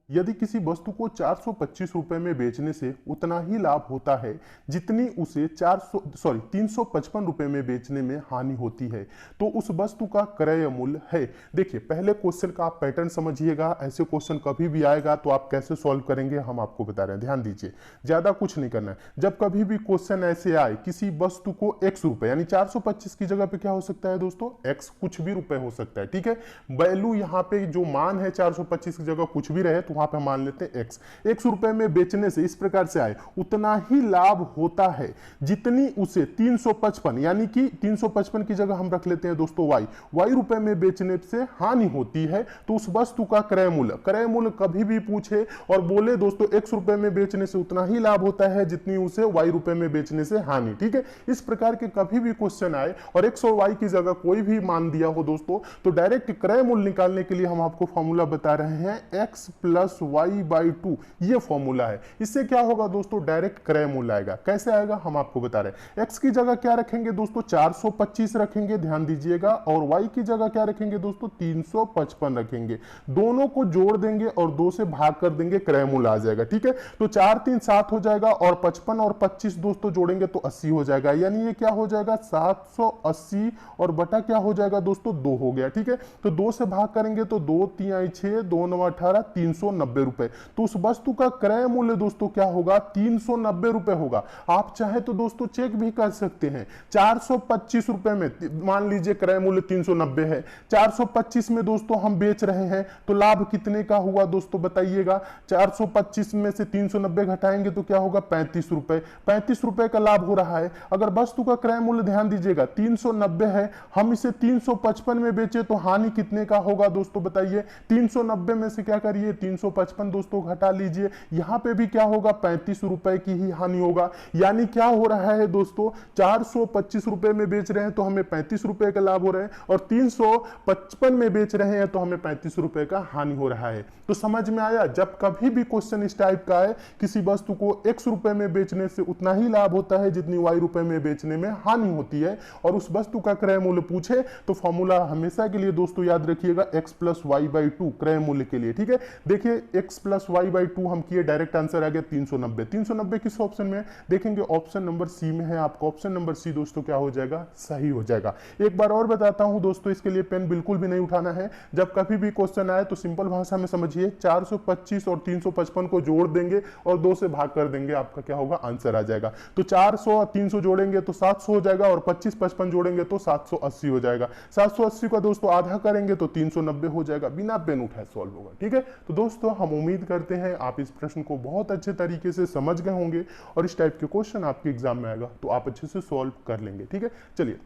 यदि किसी वस्तु को 425 रुपए में बेचने से उतना ही लाभ होता है जितनी उसे 355 रुपए में बेचने में हानि होती है, तो उस वस्तु का क्रय मूल्य है। देखिए पहले क्वेश्चन का आप पैटर्न समझिएगा, ऐसे क्वेश्चन कभी भी आएगा तो आप कैसे सॉल्व करेंगे हम आपको बता रहे हैं, ध्यान दीजिए, ज्यादा कुछ नहीं करना है। जब कभी भी क्वेश्चन ऐसे आए किसी वस्तु को x रुपए, यानी 425 की जगह पे क्या हो सकता है दोस्तों, x कुछ भी रुपए हो सकता है, ठीक है। वैल्यू यहाँ पे जो मान है 425 की जगह कुछ भी रहे तो वहां पे मान लेते हैं x रुपए में बेचने से इस प्रकार से आए उतना ही लाभ होता है जितनी उसे 355, यानी कि 355 की जगह हम रख लेते हैं दोस्तों y रुपए में बेचने से हानि होती है, तो उस वस्तु का क्रय मूल्य कभी भी पूछे और बोले दोस्तों x रुपए में बेचने से उतना ही लाभ होता है जितनी उसे y रुपए में बेचने से हानि, ठीक है। इस प्रकार के कभी भी क्वेश्चन आए और x और y की जगह कोई भी मान दिया हो दोस्तों, तो डायरेक्ट क्रय मूल्य निकालने के लिए हम आपको फॉर्मूला बता रहे हैं x प्लस वाई बाई 2, ये फॉर्मूला है। इससे क्या होगा दोस्तों, डायरेक्ट क्रय मूल्य आएगा। कैसे आएगा हम आपको बता रहे हैं। x की जगह क्या रखेंगे दोस्तों, 425 रखेंगे, ध्यान दीजिएगा, और y की जगह क्या रखेंगे दोस्तों, 355 रखेंगे। दोनों को जोड़ देंगे और 2 से भाग कर देंगे, क्रय मूल्य आ जाएगा, ठीक है। तो 4 3 7 हो जाएगा और 55 और 25 दोस्तों जोड़ेंगे तो 80 हो जाएगा, यानी ये क्या हो जाएगा 780 और बटा क्या हो जाएगा दोस्तों 2 हो गया, ठीक है। तो 2 से भाग करेंगे तो 2 3 आई 6, 2 9 18, 390 रुपए। तो उस वस्तु का क्रय मूल्य दोस्तों क्या होगा, 390 रुपए होगा। आप चाहे तो दोस्तों चेक भी कर सकते हैं, 425 रुपए में मान लीजिए क्रय मूल्य 390 है, 425 में दोस्तों हम बेच रहे हैं, तो लाभ कितने का हुआ दोस्तों बताइएगा। 425 में से 390 घटाएंगे तो क्या होगा 35 रुपए, 35 रुपए का लाभ हो रहा है। अगर वस्तु का क्रय मूल्य ध्यान दीजिएगा 390 है, हम इसे 355 में बेचे तो हानि कितने का होगा दोस्तों बताइए। 390 में से क्या करिए 355 दोस्तों घटा लीजिए, यहां पे भी क्या होगा 35 रुपए की ही हानि होगा। यानी क्या हो रहा है दोस्तों, 425 रुपए में बेच रहे हैं तो हमें 35 रुपए का लाभ हो रहा है, और 355 में बेच रहे हैं तो हमें 35 रुपए का हानि हो रहा है। तो समझ में आया, जब कभी भी क्वेश्चन इस टाइप का है, किसी वस्तु को x रुपए में बेचने से उतना ही लाभ होता है जितनी y रुपए में बेचने में हानि होती है, और उस वस्तु का क्रय मूल्य पूछे तो फॉर्मूला हमेशा के लिए दोस्तों याद रखिएगा x प्लस वाई बाई 2 क्रय मूल्य के लिए, ठीक है। देखिए x प्लस वाई बाई 2 हम किए, डायरेक्ट आंसर आ गया 390। 390 किस ऑप्शन में देखेंगे, ऑप्शन नंबर सी में है, आपका ऑप्शन नंबर सी दोस्तों क्या हो जाएगा, सही हो जाएगा। एक बार और बताता हूं दोस्तों, इसके लिए पेन बिल्कुल भी नहीं उठाना है। जब कभी भी क्वेश्चन आए तो सिंपल भाषा में समझिए, 425 और 355 को जोड़ देंगे और 2 से भाग कर देंगे, आपका क्या होगा आंसर आ जाएगा। तो 400 और 300 जोड़ेंगे तो 700 हो जाएगा, और 25 55 जोड़ेंगे तो 780 हो जाएगा। 780 का दोस्तों आधा करेंगे तो 390 हो जाएगा, बिना पेन उठाए सॉल्व होगा, ठीक है। तो दोस्तों हम उम्मीद करते हैं आप इस प्रश्न को बहुत अच्छे तरीके से समझ गए होंगे, और इस टाइप के क्वेश्चन आपके एग्जाम में आएगा तो आप अच्छे से सॉल्व कर लेंगे, ठीक है। चलिए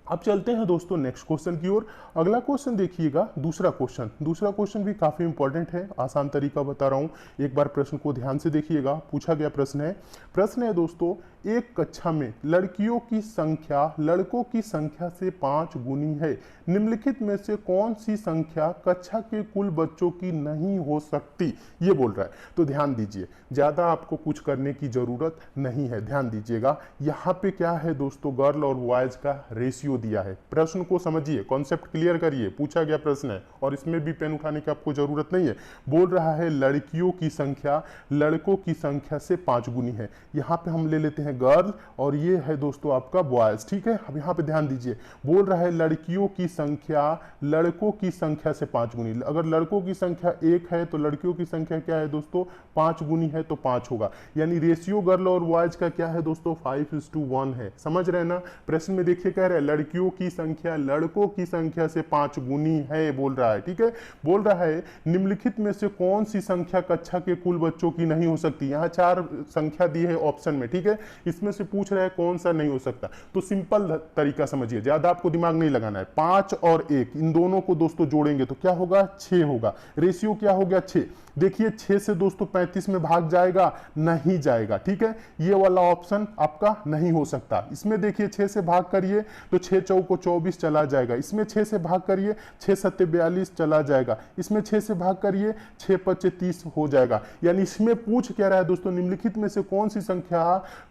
अब चलते हैं दोस्तों नेक्स्ट क्वेश्चन की ओर। अगला क्वेश्चन देखिएगा, दूसरा क्वेश्चन भी काफी इंपॉर्टेंट है, आसान तरीका बता रहा हूं, एक बार प्रश्न को ध्यान से देखिएगा। पूछा गया प्रश्न है दोस्तों, एक कक्षा में लड़कियों की संख्या लड़कों की संख्या से 5 गुनी है, निम्नलिखित में से कौन सी संख्या कक्षा के कुल बच्चों की नहीं हो सकती, ये बोल रहा है। तो ध्यान दीजिए, ज्यादा आपको कुछ करने की जरूरत नहीं है, ध्यान दीजिएगा। यहाँ पे क्या है दोस्तों, गर्ल और बॉयज का रेशियो दिया है। प्रश्न को समझिए, कॉन्सेप्ट क्लियर करिए, पूछा गया प्रश्न है और इसमें भी पेन उठाने की आपको जरूरत नहीं है। बोल रहा है लड़कियों की संख्या लड़कों की संख्या से 5 गुनी है। यहाँ पे हम ले लेते हैं गर्ल और ये है दोस्तों आपका बॉयज, ठीक है। अब यहाँ पे ध्यान दीजिए, बोल रहा है लड़कियों की संख्या लड़कों की संख्या से 5 गुनी। अगर लड़कों की संख्या 1 है तो लड़कियों की संख्या क्या है दोस्तों 5 गुनी है, तो 5 होगा। यानी रेशियो गर्ल और बॉयज का क्या है दोस्तों 5:1 है। समझ रहे ना, प्रश्न में देखिए कह रहे हैं लड़कियों की संख्या लड़कों की संख्या से 5 गुनी है, बोल रहा है, ठीक है। बोल रहा है निम्नलिखित में से कौन सी संख्या कक्षा के कुल बच्चों की नहीं हो सकती। यहाँ 4 संख्या दी है ऑप्शन में, ठीक है। इसमें से पूछ रहा है कौन सा नहीं हो सकता। तो सिंपल तरीका समझिए, ज्यादा आपको दिमाग नहीं लगाना है। 5 और 1 इन दोनों को दोस्तों जोड़ेंगे तो क्या होगा 6 होगा। रेशियो क्या हो गया 6। देखिए 6 से दोस्तों 35 में भाग जाएगा, नहीं जाएगा, ठीक है। ये वाला ऑप्शन आपका नहीं हो सकता। इसमें देखिए 6 से भाग करिए तो 6 चौको 24 चला जाएगा। इसमें 6 से भाग करिए 6 सत्ते 42 चला जाएगा। इसमें 6 से भाग करिए 6 पच्चे 30 हो जाएगा। यानी इसमें पूछ क्या रहा है दोस्तों, निम्नलिखित में से कौन सी संख्या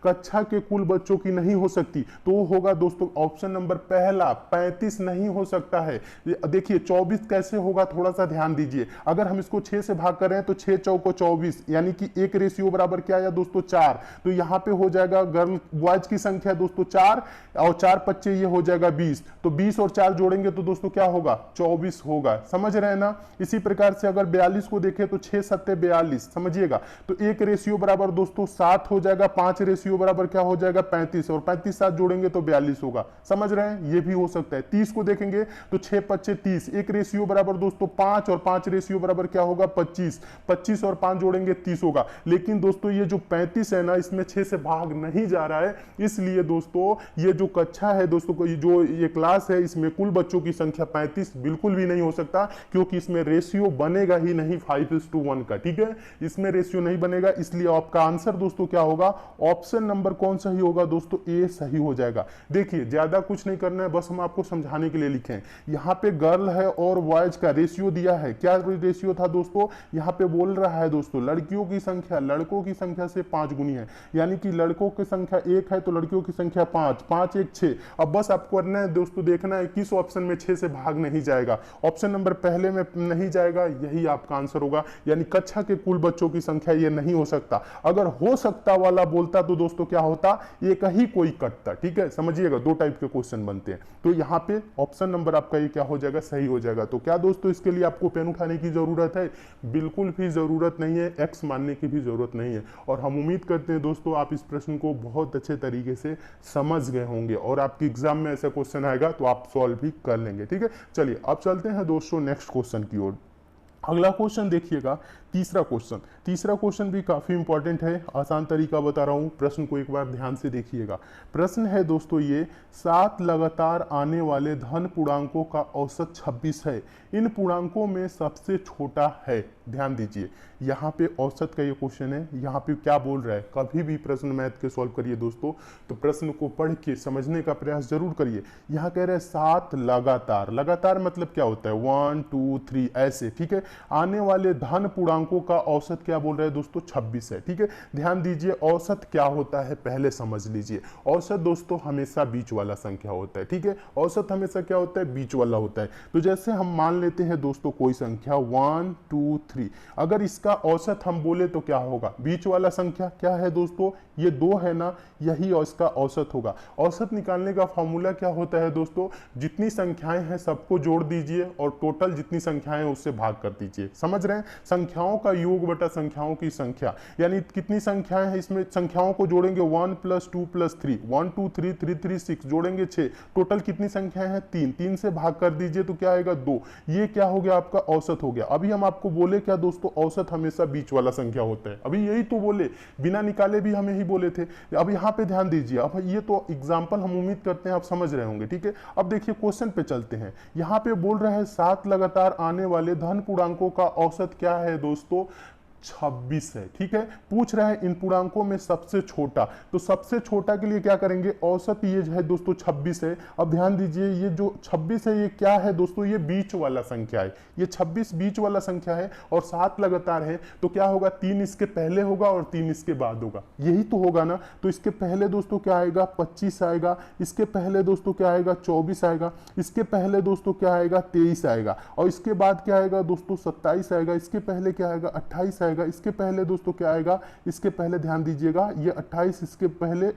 कक्षा के कुल बच्चों की नहीं हो सकती। तो वो होगा दोस्तों ऑप्शन नंबर पहला, 35 नहीं हो सकता है। देखिए 24 कैसे होगा, थोड़ा सा ध्यान दीजिए। अगर हम इसको 6 से भाग करें हैं तो 6 चौको 24, यानी कि एक रेशियो बराबर क्या आया दोस्तों 4। तो यहाँ पे हो जाएगा गर्ल बॉयज की संख्या दोस्तों 4 और 4 बच्चे ये हो जाएगा 20। तो 20 और 4 जोड़ेंगे तो दोस्तों क्या होगा 24 होगा, समझ रहे हैं ना। इसी प्रकार से अगर 42 को देखें तो 6 7 42, समझिएगा। तो एक रेशियो बराबर दोस्तों 7 हो जाएगा, 5 रेशियो बराबर क्या हो जाएगा 35, और 35 साथ जोड़ेंगे तो 42 होगा, समझ रहे हैं। ये भी हो सकता है। 30 को देखेंगे तो 6 5 30, एक रेशियो बराबर दोस्तों 5 और 5 रेशियो बराबर क्या होगा 25, 25 और 5 जोड़ेंगे 30 होगा। लेकिन दोस्तों ये जो 35 है ना, इसमें 6 से भाग नहीं जा रहा है, इसलिए दोस्तों ये जो कक्षा है दोस्तों को, जो ये क्लास है, इसमें कुल बच्चों की संख्या 35 बिल्कुल भी नहीं हो सकता, क्योंकि इसमें रेशियो बनेगा ही नहीं 5:1 का, ठीक है। इसमें रेशियो नहीं बनेगा, इसलिए आपका आंसर दोस्तों क्या होगा, ऑप्शन नंबर कौन सही होगा दोस्तों, ए सही हो जाएगा। देखिए ज्यादा कुछ नहीं करना है, बस हम आपको समझाने के लिए लिखे हैं। यहाँ पे गर्ल है और बॉयज का रेशियो दिया है, क्या रेशियो था दोस्तों, यहाँ पे बोल रहा है दोस्तों लड़कियों की संख्या लड़कों की संख्या से 5 गुनी है, यानी कि लड़कों की संख्या 1 है तो लड़कियों की संख्या 5, 5 1 6। अब बस आपको करना है दोस्तों, देखना है किस ऑप्शन में 6 से भाग नहीं जाएगा, ऑप्शन नंबर पहले में नहीं जाएगा, यही आपका आंसर होगा। यानी कक्षा के कुल बच्चों की संख्या ये नहीं हो सकता। अगर हो सकता वाला बोलता तो दोस्तों क्या होता, एक ही कोई कटता, ठीक है, समझिएगा। दो टाइप के क्वेश्चन बनते हैं, तो यहाँ पे ऑप्शन नंबर आपका ये क्या हो जाएगा, सही हो जाएगा। तो क्या दोस्तों इसके लिए आपको पेन उठाने की जरूरत है, बिल्कुल भी जरूरत नहीं है, एक्स मानने की भी जरूरत नहीं है। और हम उम्मीद करते हैं दोस्तों आप इस प्रश्न को बहुत अच्छे तरीके से समझ गए होंगे, और आपके एग्जाम में ऐसा क्वेश्चन आएगा तो आप सॉल्व भी कर लेंगे, ठीक है। चलिए अब चलते हैं दोस्तों नेक्स्ट क्वेश्चन की ओर। अगला क्वेश्चन देखिएगा, तीसरा क्वेश्चन भी काफी इंपॉर्टेंट है, आसान तरीका बता रहा हूं, प्रश्न को एक बार ध्यान से देखिएगा। प्रश्न है दोस्तों ये, 7 लगातार आने वाले धन पूर्णांकों का औसत 26 है, इन पूर्णांकों में सबसे छोटा है। ध्यान दीजिए, यहाँ पे औसत का ये क्वेश्चन है, यहाँ पे क्या बोल रहा है। कभी भी प्रश्न मैथ के सॉल्व करिए दोस्तों तो प्रश्न को पढ़ के समझने का प्रयास जरूर करिए। यहाँ कह रहे हैं 7 लगातार, लगातार मतलब क्या होता है 1 2 3 ऐसे, ठीक है। आने वाले धन पूर्णांकों का औसत क्या बोल रहे हैं दोस्तों 26 है, ठीक है। ध्यान दीजिए, औसत क्या होता है पहले समझ लीजिए। औसत दोस्तों हमेशा बीच वाला संख्या होता है, ठीक है। औसत हमेशा क्या होता है, बीच वाला होता है। तो जैसे हम मान लेते हैं दोस्तों कोई संख्या 1 2 3, अगर इसका औसत हम बोले तो क्या होगा, बीच वाला संख्या क्या है दोस्तों, ये 2 है ना, यही इसका औसत होगा। औसत निकालने का फॉर्मूला क्या होता है दोस्तों, जितनी संख्याएं हैं सबको जोड़ दीजिए और टोटल जितनी संख्याएं उससे भाग कर दीजिए, समझ रहे हैं। संख्याओं का योग बटा संख्याओं की संख्या, यानी कितनी संख्याएं हैं इसमें, संख्याओं को जोड़ेंगे 1 + 2 + 3, 1 2 3 3 3 6, जोड़ेंगे 6, टोटल कितनी संख्याएं हैं 3, 3 से भाग कर दीजिए तो क्या आएगा 2। ये क्या हो गया आपका औसत हो गया। अभी हम आपको बोले क्या दोस्तों, औसत हमेशा बीच वाला संख्या होता है, अभी यही तो बोले, बिना निकाले भी हमें ही बोले थे। अब यहाँ पे ध्यान दीजिए, अब ये तो एग्जाम्पल हम उम्मीद करते हैं आप समझ रहे होंगे, ठीक है। अब देखिए क्वेश्चन पे चलते हैं। यहाँ पे बोल रहा है 7 लगातार आने वाले धन पूर्णांकों का औसत क्या है दोस्तों, 26 है, ठीक है। पूछ रहा है इन पूर्णांकों में सबसे छोटा, तो सबसे छोटा के लिए क्या करेंगे, औसत ये है दोस्तों 26 है। अब ध्यान दीजिए, ये जो 26 है ये क्या है दोस्तों, ये बीच वाला संख्या है, ये 26 बीच वाला संख्या है, और 7 लगातार है तो क्या होगा, 3 इसके पहले होगा और 3 इसके बाद होगा, यही तो होगा ना। तो इसके पहले दोस्तों क्या आएगा 25 आएगा, इसके पहले दोस्तों क्या आएगा 24 आएगा, इसके पहले दोस्तों क्या आएगा 23 आएगा, और इसके बाद क्या आएगा दोस्तों 27 आएगा, इसके पहले क्या आएगा 28 आएगा, इसके पहले दोस्तों क्या आएगा, इसके पहले ध्यान दीजिएगा ये 28, इसके पहले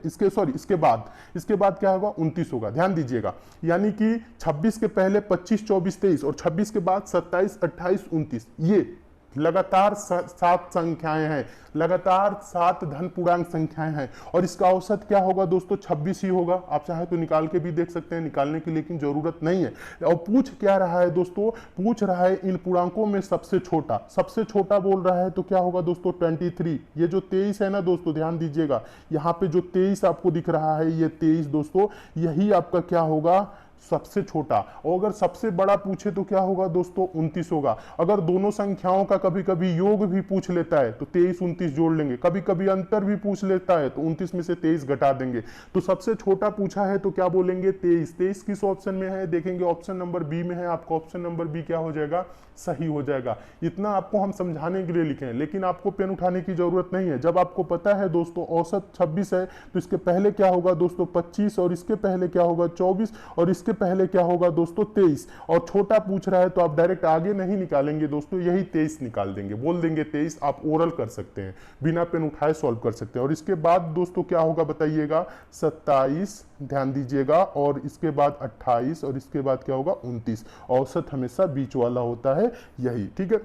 इसके बाद क्या होगा 29 होगा। ध्यान दीजिएगा, यानी कि 26 के पहले 25 24 23 और 26 के बाद 27 28 29, ये लगातार 7 संख्याएं हैं, लगातार 7 धन पूर्णांक संख्याएं हैं, और इसका औसत क्या होगा दोस्तों 26 ही होगा। आप चाहे तो निकाल के भी देख सकते हैं, निकालने की लेकिन जरूरत नहीं है। और पूछ क्या रहा है दोस्तों, पूछ रहा है इन पूर्णांकों में सबसे छोटा बोल रहा है, तो क्या होगा दोस्तों 23। ये जो 23 है ना दोस्तों, ध्यान दीजिएगा, यहाँ पे जो 23 आपको दिख रहा है, ये 23 दोस्तों, यही आपका क्या होगा सबसे छोटा। और अगर सबसे बड़ा पूछे तो क्या होगा दोस्तों 29 होगा। अगर दोनों संख्याओं का कभी कभी योग भी पूछ लेता है तो 23 29 जोड़ लेंगे, कभी कभी अंतर भी पूछ लेता है तो 29 में से 23 घटा देंगे। तो सबसे छोटा पूछा है तो क्या बोलेंगे 23। 23 किस ऑप्शन में है, देखेंगे ऑप्शन नंबर बी में है, आपका ऑप्शन नंबर बी क्या हो जाएगा, सही हो जाएगा। इतना आपको हम समझाने के लिए लिखे हैं, लेकिन आपको पेन उठाने की जरूरत नहीं है। जब आपको पता है दोस्तों औसत 26 है तो इसके पहले क्या होगा दोस्तों 25, और इसके पहले क्या होगा 24, और इसके इसके पहले क्या होगा दोस्तों 23, और छोटा पूछ रहा है तो आप डायरेक्ट आगे नहीं निकालेंगे दोस्तों, यही 23 निकाल देंगे, बोल देंगे 23, आप ओरल कर सकते हैं, बिना पेन उठाए सॉल्व कर सकते हैं। और इसके बाद दोस्तों क्या होगा बताइएगा 27, ध्यान दीजिएगा, और इसके बाद 28, और इसके बाद क्या होगा 29। औसत हमेशा बीच वाला होता है यही, ठीक है।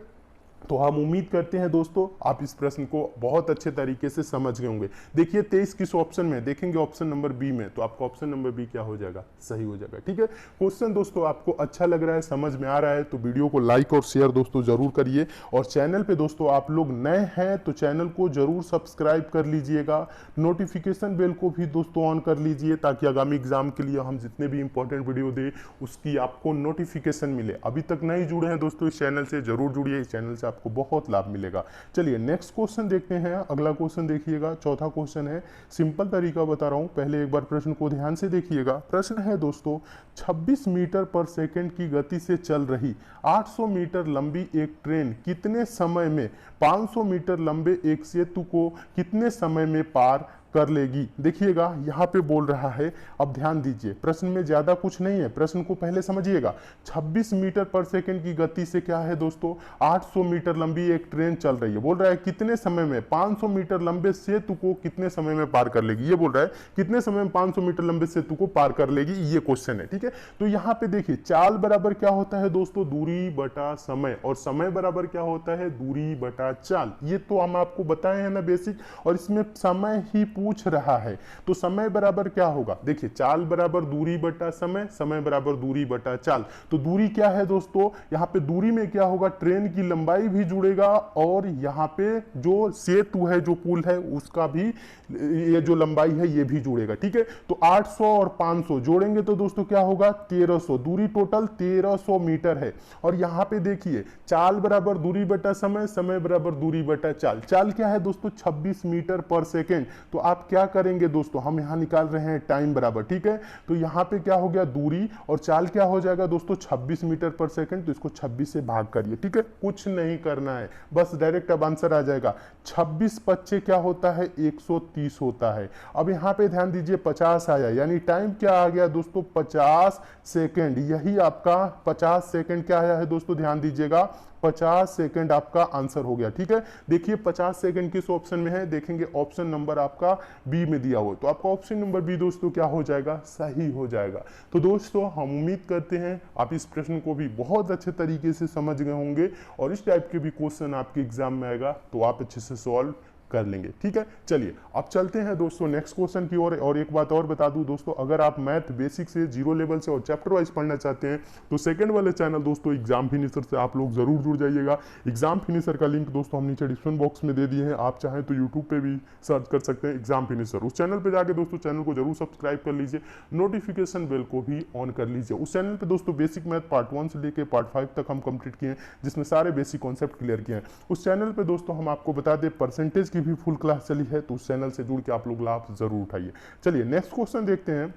तो हम उम्मीद करते हैं दोस्तों आप इस प्रश्न को बहुत अच्छे तरीके से समझ गए होंगे। देखिए 23 किस ऑप्शन में, देखेंगे ऑप्शन नंबर बी में, तो आपका ऑप्शन नंबर बी क्या हो जाएगा, सही हो जाएगा, ठीक है। क्वेश्चन दोस्तों आपको अच्छा लग रहा है, समझ में आ रहा है, तो वीडियो को लाइक और शेयर दोस्तों जरूर करिए। और चैनल पे दोस्तों आप लोग नए हैं तो चैनल को जरूर सब्सक्राइब कर लीजिएगा, नोटिफिकेशन बेल को भी दोस्तों ऑन कर लीजिए, ताकि आगामी एग्जाम के लिए हम जितने भी इंपॉर्टेंट वीडियो दें उसकी आपको नोटिफिकेशन मिले। अभी तक नहीं जुड़े हैं दोस्तों इस चैनल से, जरूर जुड़िए, इस चैनल से आपको बहुत लाभ मिलेगा। चलिए नेक्स्ट क्वेश्चन देखते हैं। अगला क्वेश्चन देखिएगा, चौथा क्वेश्चन है, सिंपल तरीका बता रहा हूं, पहले एक बार प्रश्न को ध्यान से देखिएगा। प्रश्न है दोस्तों 26 मीटर पर सेकंड की गति से चल रही 800 मीटर लंबी एक ट्रेन कितने समय में 500 मीटर लंबे एक सेतु को कितने समय में पार कर लेगी। देखिएगा यहां पे बोल रहा है, अब ध्यान दीजिए, प्रश्न में ज्यादा कुछ नहीं है, प्रश्न को पहले समझिएगा। 26 मीटर पर सेकंड की गति से क्या है दोस्तों 800 मीटर लंबी एक ट्रेन चल रही है, बोल रहा है कितने समय में 500 मीटर लंबे सेतु को कितने समय में पार कर लेगी, ये बोल रहा है कितने समय में 500 मीटर लंबे सेतु को पार कर लेगी, ये क्वेश्चन है, ठीक है। तो यहाँ पे देखिए चाल बराबर क्या होता है दोस्तों दूरी बटा समय, और समय बराबर क्या होता है दूरी बटा चाल, ये तो हम आपको बताए हैं ना बेसिक, और इसमें समय ही पूछ रहा है, तो समय बराबर क्या होगा, देखिए चाल बराबर दूरी बटा समय, समय बराबर दूरी बटा चाल। तो दूरी क्या है दोस्तों, यहाँ पे दूरी में क्या होगा ट्रेन की लंबाई भी जुड़ेगा, और यहाँ पे जो सेतु है जो पुल है उसका भी ये जो लंबाई है ये भी जुड़ेगा, ठीक है। तो 800 और 500 जोड़ेंगे तो दोस्तों क्या होगा 1300, दूरी टोटल 1300 मीटर है। और यहाँ पे देखिए चाल बराबर दूरी बटा समय, समय बराबर दूरी बटा चाल, चाल क्या है दोस्तों 26 मीटर पर सेकेंड। तो आप क्या करेंगे दोस्तों, हम यहाँ निकाल रहे हैं टाइम बराबर, ठीक है। तो यहाँ पे क्या हो गया दूरी, और चाल क्या हो जाएगा दोस्तों 26 मीटर पर सेकेंड, तो इसको 26 से भाग करिए, ठीक है, कुछ नहीं करना है, बस डायरेक्ट अब आंसर आ जाएगा। 26 पच्चे क्या होता है 130 होता है। अब यहाँ पे ध्यान दीजिए 50 आया, यानी टाइम क्या आ गया दोस्तों 50 सेकेंड, यही आपका 50 सेकेंड क्या आया है दोस्तों, ध्यान दीजिएगा 50 सेकंड आपका आंसर हो गया, ठीक है। देखिए 50 सेकंड किस ऑप्शन में है, देखेंगे ऑप्शन नंबर आपका बी में दिया हुआ, तो आपका ऑप्शन नंबर बी दोस्तों क्या हो जाएगा, सही हो जाएगा। तो दोस्तों हम उम्मीद करते हैं आप इस प्रश्न को भी बहुत अच्छे तरीके से समझ गए होंगे, और इस टाइप के भी क्वेश्चन आपके एग्जाम में आएगा तो आप अच्छे से सॉल्व कर लेंगे, ठीक है। चलिए अब चलते हैं दोस्तों नेक्स्ट क्वेश्चन की ओर। और एक बात और बता दूं दोस्तों, अगर आप मैथ बेसिक से जीरो लेवल से और चैप्टर वाइज पढ़ना चाहते हैं तो सेकंड वाले चैनल दोस्तों एग्जाम फिनिशर से आप लोग जरूर जुड़ जाइएगा। एग्जाम फिनिशर का लिंक दोस्तों हम नीचे डिस्क्रिप्शन बॉक्स में दे दिए हैं, आप चाहें तो यूट्यूब पे भी सर्च कर सकते हैं एग्जाम फिनिशर, उस चैनल पर जाकर दोस्तों चैनल को जरूर सब्सक्राइब कर लीजिए, नोटिफिकेशन बेल को भी ऑन कर लीजिए। उस चैनल पर दोस्तों बेसिक मैथ पार्ट 1 से लेकर पार्ट 5 तक हम कंप्लीट किए हैं, जिसमें सारे बेसिक कॉन्सेप्ट क्लियर किए हैं। उस चैनल पर दोस्तों हम आपको बता दें परसेंटेज की भी फुल क्लास है, तो उस चैनल से जुड़ के आप लोग लाभ जरूर उठाइए। चलिए नेक्स्ट क्वेश्चन देखते हैं।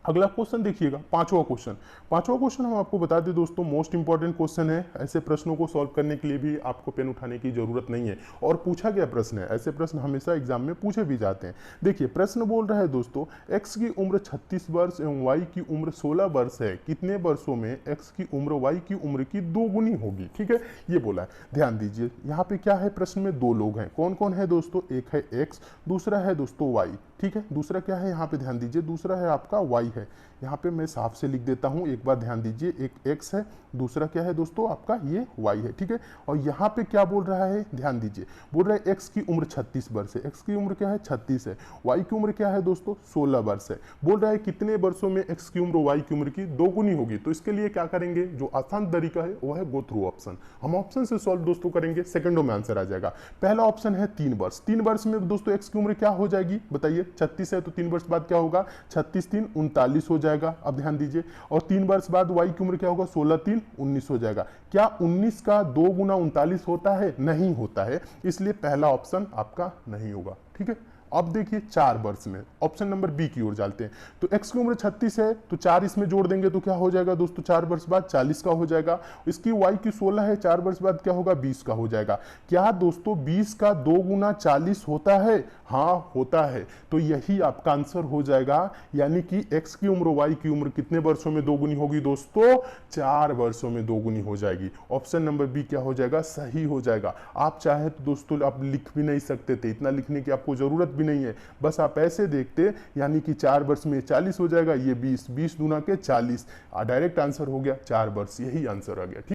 अगला क्वेश्चन देखिएगा, पांचवा क्वेश्चन हम आपको बता दें दोस्तों मोस्ट इंपॉर्टेंट क्वेश्चन है। ऐसे प्रश्नों को सॉल्व करने के लिए भी आपको पेन उठाने की जरूरत नहीं है, और पूछा गया प्रश्न है, ऐसे प्रश्न हमेशा एग्जाम में पूछे भी जाते हैं। देखिए प्रश्न बोल रहा है दोस्तों x की उम्र 36 वर्ष एवं y की उम्र 16 वर्ष है, कितने वर्षों में x की उम्र y की उम्र की दोगुनी होगी, ठीक है, ये बोला है। ध्यान दीजिए यहाँ पे क्या है, प्रश्न में दो लोग हैं, कौन कौन है दोस्तों, एक है x, दूसरा है दोस्तों y, ठीक है। दूसरा क्या है यहाँ पे ध्यान दीजिए, दूसरा है आपका y है, यहाँ पे मैं साफ से लिख देता हूँ, एक बार ध्यान दीजिए, एक x है, दूसरा क्या है दोस्तों आपका ये y है, ठीक है। और यहाँ पे क्या बोल रहा है, ध्यान दीजिए, बोल रहा है x की उम्र 36 वर्ष है, x की उम्र क्या है 36 है, y की उम्र क्या है दोस्तों 16 वर्ष है। बोल रहा है कितने वर्षों में x की उम्र y की उम्र की दोगुनी होगी। तो इसके लिए क्या करेंगे, जो आसान तरीका है वो है गो थ्रू ऑप्शन, हम ऑप्शन से सॉल्व दोस्तों करेंगे, सेकंडों में आंसर आ जाएगा। पहला ऑप्शन है 3 वर्ष, 3 वर्ष में दोस्तों x की उम्र क्या हो जाएगी बताइए, 36 है तो 3 वर्ष बाद क्या होगा, 36 3 39 हो जाएगा। अब ध्यान दीजिए, और 3 वर्ष बाद y की उम्र क्या होगा, 16 3 19 हो जाएगा। क्या 19 का 2 गुना 39 होता है, नहीं होता है, इसलिए पहला ऑप्शन आपका नहीं होगा, ठीक है। अब देखिए 4 वर्ष में, ऑप्शन नंबर बी की ओर जाते हैं। तो x की उम्र 36 है, तो 4 इसमें जोड़ देंगे तो क्या हो जाएगा दोस्तों, 4 वर्ष बाद 40 का हो जाएगा। इसकी y की 16 है, 4 वर्ष बाद क्या होगा, 20 का हो जाएगा। क्या दोस्तों 20 का 2 गुना 40 होता है? हाँ होता है। तो यही आपका आंसर हो जाएगा, यानी कि x की उम्र y की उम्र कितने वर्षों में दोगुनी होगी दोस्तों, 4 वर्षों में दोगुनी हो जाएगी। ऑप्शन नंबर बी क्या हो जाएगा, सही हो जाएगा। आप चाहे तो दोस्तों आप लिख भी नहीं सकते थे, इतना लिखने की आपको जरूरत भी नहीं है, बस आप ऐसे देखते, यानी कि 4 वर्ष में 40 हो जाएगा, ये 20, 20 दूना के 40, डायरेक्ट आंसर हो गया 4 वर्ष, यही आंसर आ गया। ठीक।